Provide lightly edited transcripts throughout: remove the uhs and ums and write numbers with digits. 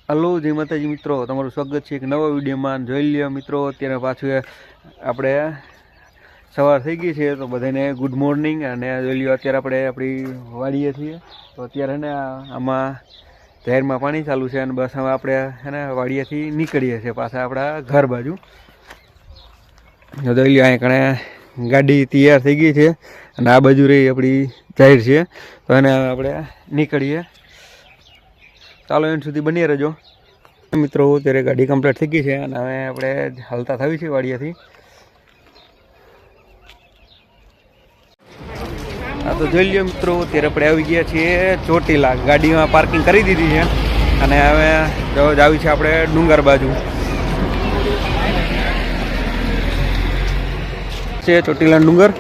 Hello જય માતાજી મિત્રો, તમારું સ્વાગત છે એક નવા વિડીયોમાં। જોઈ લ્યો મિત્રો, અત્યારે પાછું આપણે સવાર થઈ ગઈ છે તો બધાને ગુડ મોર્નિંગ। અને જોઈ લ્યો અત્યારે આપણે આપણી વાડીએ છીએ તો અત્યારે ને આમાં જાહેરમાં પાણી ચાલુ છે અને બસ હવે આપણે એને વાડીએથી નીકળીએ છીએ પાછા આપણા ઘર બાજુ। જોઈ લ્યો અહીં કણે ગાડી તૈયાર થઈ ગઈ છે અને આ બાજુ રહી આપણી જાહેર છે તો એને આપણે નીકળીએ। ચાલો એન્ડ સુધી બની રહેજો મિત્રો। અત્યારે ગાડી કમ્પ્લીટ થઈ ગઈ છે અને હવે આપણે હાલતા થવી છે વાડિયાથી। હા તો જોઈ લ્યો મિત્રો, અત્યારે આપણે આવી ગયા છીએ ચોટીલા। ગાડીમાં પાર્કિંગ કરી દીધી છે અને હવે જાવી છે આપણે ડુંગર બાજુ છે ચોટીલા ડુંગર।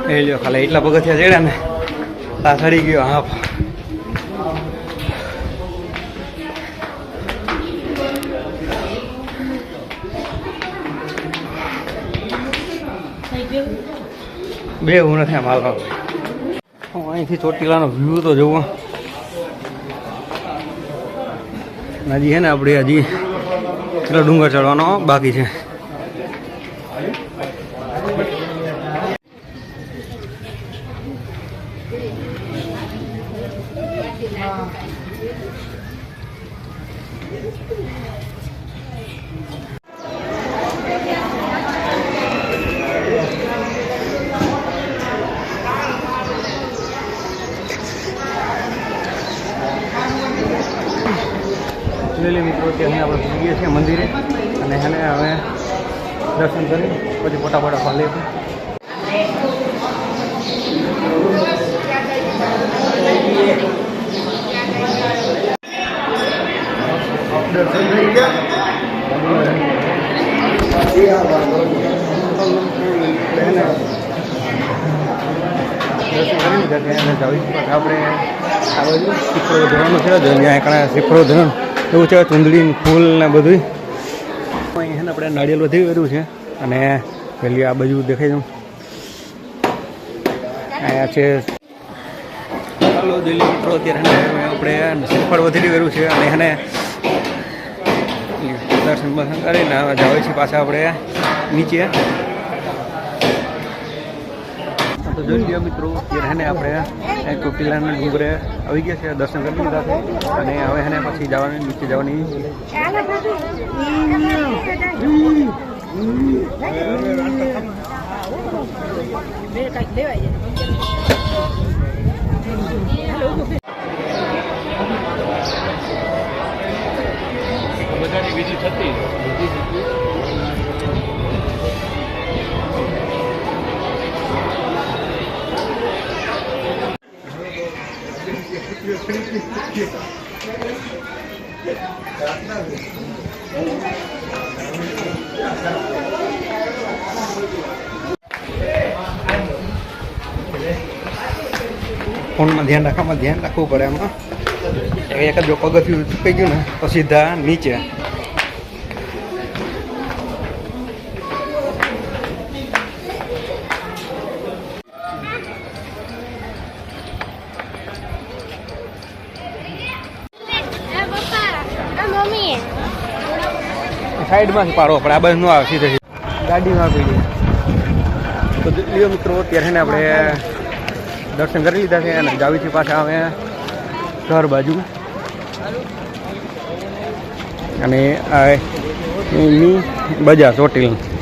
એ લ્યો ખાલી એટલા પગથિયા ચડ્યા ને આ સડી ગયો હાફ। બે હું નથી આમ હાલવા। અહીંથી ચોટીલાનો વ્યૂ તો જોવો। હજી છે ને આપણે હજી એટલો ડુંગર ચડવાનો બાકી છે। મિત્રો ત્યાં આપણે જઈએ છીએ મંદિરે અને એને હવે દર્શન કરી પછી ફટાફટ ફાલે દર્શન થઈ ગયા। દર્શન કરી લીધા ત્યાં જાવી આપણે આ બાજુ શિખરો ધરવાનું છે જ્યાં કણા શિખરો ધરણ એવું છે ચૂંદડી ફૂલ ને બધું। અહીં ને આપણે નાળિયેર વધી કર્યું છે અને પેલી આ બાજુ દેખાય છે અહીંયા છે। ચાલો દિલ્હી મિત્રો, અત્યારે આપણે શ્રીફળ વધી કર્યું છે અને એને દર્શન બર્શન કરીને હવે જાવે છે પાછા આપણે નીચે। તો જોઈ લ્યો મિત્રો, અત્યારે આપણે ચોટીલાના ડુંગરે આવી ગયા છે, દર્શન કરી લીધા છે અને હવે એને પછી જવાની નીચે જવાની। બધાની બીજી થતી ફોનમાં ધ્યાન રાખવું પડે। એમાં એક જ જો પગથિયું ચૂકાઈ ગયું ને તો સીધા નીચે। સાઈડમાંથી પાડવો પડે, આ બાજુ ન આવે સીધે ગાડીમાં પડી। તો લ્યો મિત્રો, અત્યારે ને આપણે દર્શન કરી લીધા છે અને જાવીથી પાછા અમે ઘર બાજુ। અને આ એની બજાર ચોટીલા।